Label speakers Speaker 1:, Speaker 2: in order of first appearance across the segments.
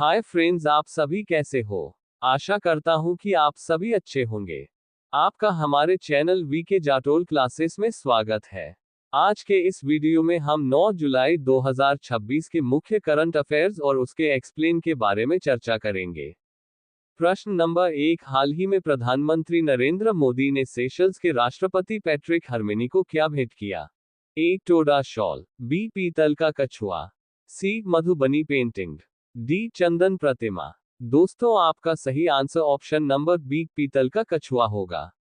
Speaker 1: Hi friends, आप सभी कैसे हो। आशा करता हूं कि आप सभी अच्छे होंगे। आपका हमारे चैनल वीके जाटोल क्लासेस में स्वागत है। आज के इस वीडियो में हम 9 जुलाई 2026 के मुख्य करंट अफेयर्स और उसके एक्सप्लेन के बारे में चर्चा करेंगे। प्रश्न नंबर 1, हाल ही में प्रधानमंत्री नरेंद्र मोदी ने सेशल्स के राष्ट्रपति पैट्रिक हरमिनी को क्या भेंट किया? ए टोडा शॉल, बी पीतल का कछुआ, सी मधुबनी पेंटिंग, डी चंदन प्रतिमा। दोस्तों, आपका सही आंसर ऑप्शन नंबर बी पीतल का कछुआ होगा।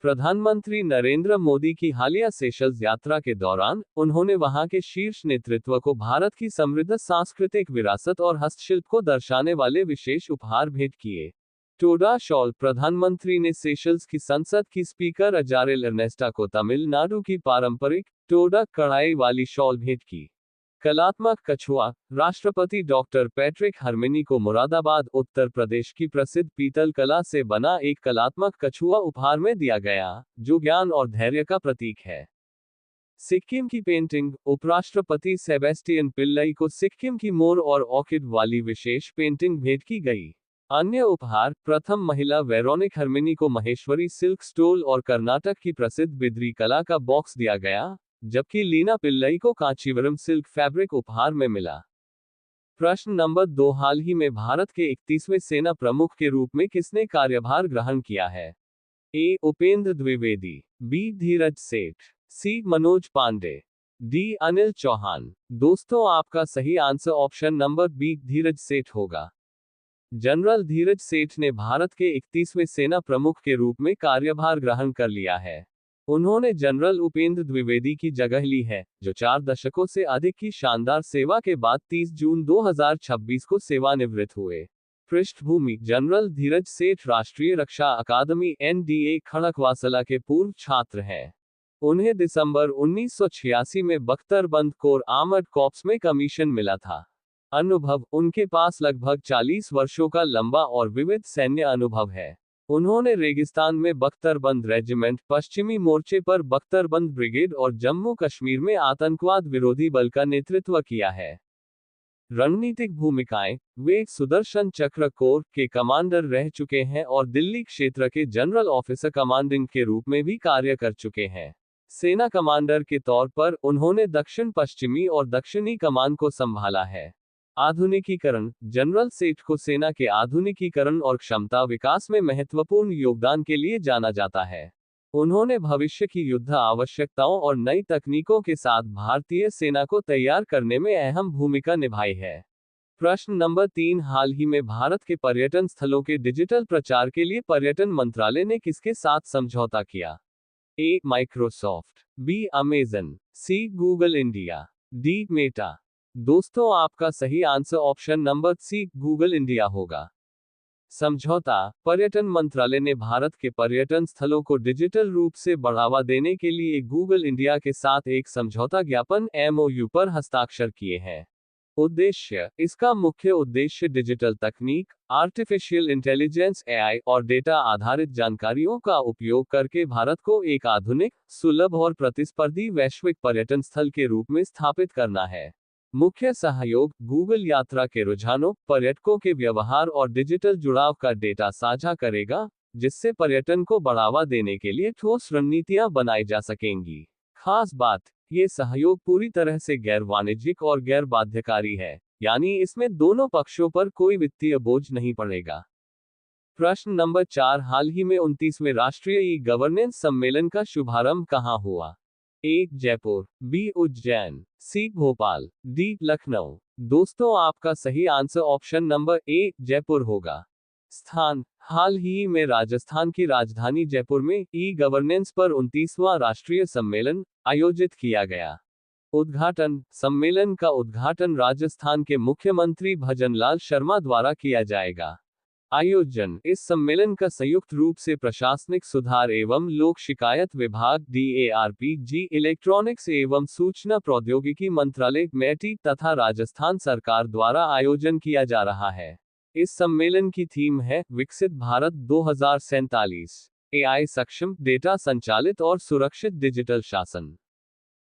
Speaker 1: प्रधानमंत्री नरेंद्र मोदी की हालिया सेशल्स यात्रा के दौरान उन्होंने वहां के शीर्ष नेतृत्व को भारत की समृद्ध सांस्कृतिक विरासत और हस्तशिल्प को दर्शाने वाले विशेष उपहार भेंट किए। टोडा शॉल, प्रधानमंत्री ने सेशल्स की संसद की स्पीकर अजारेल अर्नेस्टा को तमिलनाडु की पारंपरिक टोडा कढ़ाई वाली शॉल भेंट की। कलात्मक कछुआ, राष्ट्रपति डॉक्टर पैट्रिक हरमिनी को मुरादाबाद, उत्तर प्रदेश की प्रसिद्ध पीतल कला से बना एक कलात्मक कछुआ उपहार में दिया गया, जो ज्ञान और धैर्य का प्रतीक है। सिक्किम की पेंटिंग, उपराष्ट्रपति सेबेस्टियन पिल्लई को सिक्किम की मोर और ऑर्किड वाली विशेष पेंटिंग भेंट की गई। अन्य उपहार, प्रथम महिला वेरोनिक हरमिनी को महेश्वरी सिल्क स्टोल और कर्नाटक की प्रसिद्ध बिद्री कला का बॉक्स दिया गया, जबकि लीना पिल्लई को कांचीवरम सिल्क फैब्रिक उपहार में मिला। प्रश्न नंबर 2, हाल ही में भारत के 31वें सेना प्रमुख के रूप में किसने कार्यभार ग्रहण किया है? ए उपेंद्र द्विवेदी, बी धीरज सेठ, सी मनोज पांडे, डी अनिल चौहान। दोस्तों, आपका सही आंसर ऑप्शन नंबर बी धीरज सेठ होगा। जनरल धीरज सेठ ने भारत के 31वें सेना प्रमुख के रूप में कार्यभार ग्रहण कर लिया है। उन्होंने जनरल उपेंद्र द्विवेदी की जगह ली है, जो 4 दशकों से अधिक की शानदार सेवा के बाद 30 जून 2026 को सेवानिवृत्त हुए। पृष्ठभूमि, जनरल धीरज सेठ राष्ट्रीय रक्षा अकादमी NDA खड़कवासला के पूर्व छात्र हैं। उन्हें दिसंबर 1986 में बख्तरबंद कोर आर्मर्ड कॉर्प्स में कमीशन मिला था। अनुभव, उनके पास लगभग 40 वर्षों का लंबा और विविध सैन्य अनुभव है। उन्होंने रेगिस्तान में बख्तरबंद रेजिमेंट, पश्चिमी मोर्चे पर बख्तरबंद ब्रिगेड और जम्मू कश्मीर में आतंकवाद विरोधी बल का नेतृत्व किया है। रणनीतिक भूमिकाएं, वे सुदर्शन चक्र कोर के कमांडर रह चुके हैं और दिल्ली क्षेत्र के जनरल ऑफिसर कमांडिंग के रूप में भी कार्य कर चुके हैं। सेना कमांडर के तौर पर उन्होंने दक्षिण पश्चिमी और दक्षिणी कमान को संभाला है। आधुनिकीकरण, जनरल सेठ को सेना के आधुनिकीकरण और क्षमता विकास में महत्वपूर्ण योगदान के लिए जाना जाता है। उन्होंने भविष्य की युद्ध आवश्यकताओं और नई तकनीकों के साथ भारतीय सेना को तैयार करने में अहम भूमिका निभाई है। प्रश्न नंबर 3, हाल ही में भारत के पर्यटन स्थलों के डिजिटल प्रचार के लिए पर्यटन मंत्रालय ने किसके साथ समझौता किया? A Microsoft, B Amazon, C Google India, D Meta. दोस्तों, आपका सही answer option number C Google India होगा। समझौता, पर्यटन मंत्रालय ने भारत के पर्यटन स्थलों को डिजिटल रूप से बढ़ावा देने के लिए गूगल इंडिया के साथ एक समझौता ज्ञापन MOU पर हस्ताक्षर किए हैं। उद्देश्य, इसका मुख्य उद्देश्य डिजिटल तकनीक, आर्टिफिशियल इंटेलिजेंस AI और डेटा आधारित जानकारियों का उपयोग करके भारत को एक आधुनिक, सुलभ और प्रतिस्पर्धी वैश्विक पर्यटन स्थल के रूप में स्थापित करना है। मुख्य सहयोग, गूगल यात्रा के रुझानों, पर्यटकों के व्यवहार और डिजिटल जुड़ाव का डेटा साझा करेगा, जिससे पर्यटन को बढ़ावा देने के लिए ठोस रणनीतियां बनाई जा सकेंगी। खास बात, ये सहयोग पूरी तरह से गैर वाणिज्यिक और गैर बाध्यकारी है, यानी इसमें दोनों पक्षों पर कोई वित्तीय बोझ नहीं पड़ेगा। प्रश्न नंबर 4, हाल ही में 29वें राष्ट्रीय ई-गवर्नेंस सम्मेलन का शुभारंभ कहां हुआ? ए जयपुर, बी उज्जैन, सी भोपाल, डी लखनऊ। दोस्तों, आपका सही answer option number A Jaipur होगा। स्थान, हाल ही में राजस्थान की राजधानी जयपुर में ई-गवर्नेंस पर 29वां राष्ट्रीय सम्मेलन आयोजित किया गया। उद्घाटन, सम्मेलन का उद्घाटन राजस्थान के मुख्यमंत्री भजनलाल शर्मा द्वारा किया जाएगा। आयोजन, इस सम्मेलन का संयुक्त रूप से प्रशासनिक सुधार एवं लोक शिकायत विभाग DARPG, इलेक्ट्रॉनिक्स एवं सूचना प्रौद्योगिकी मंत्रालय METI तथा राजस्थान सरकार द्वारा आयोजन किया जा रहा है। इस सम्मेलन की थीम है विकसित भारत 2047, AI सक्षम, डेटा संचालित और सुरक्षित डिजिटल शासन।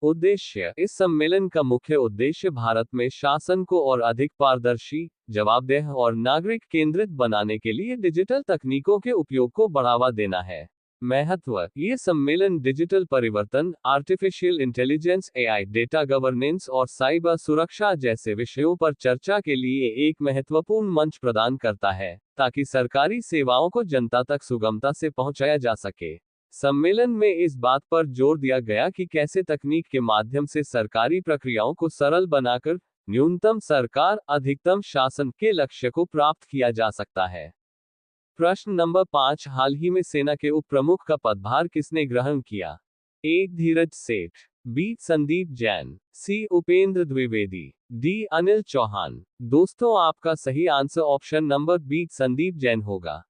Speaker 1: उद्देश्य। इस सम्मेलन का मुख्य उद्देश्य भारत में शासन को और अधिक पारदर्शी, जवाबदेह और नागरिक केंद्रित बनाने के लिए डिजिटल तकनीकों के उपयोग को बढ़ावा देना है। महत्व। ये सम्मेलन डिजिटल परिवर्तन, artificial intelligence AI, data governance और साइबर सुरक्षा जैसे विषयों पर चर्चा के लिए एक महत्वपूर्ण मंच प्रदान करता है, ताकि सरकारी सेवाओं को जनता तक सुगमता से पहुंचाया जा सके। सम्मेलन में इस बात पर जोर दिया गया कि कैसे तकनीक के माध्यम से सरकारी प्रक्रियाओं को सरल बनाकर न्यूनतम सरकार, अधिकतम शासन के लक्ष्य को प्राप्त किया जा सकता है। प्रश्न नंबर 5, हाल ही में सेना के उप प्रमुख का पदभार किसने ग्रहण किया? A. Dheeraj Seth, B. Sandeep Jain, C. Upendra Dwivedi, D. Anil Chauhan. दोस्तों, आपका सही answer option number B Sandeep Jain होगा।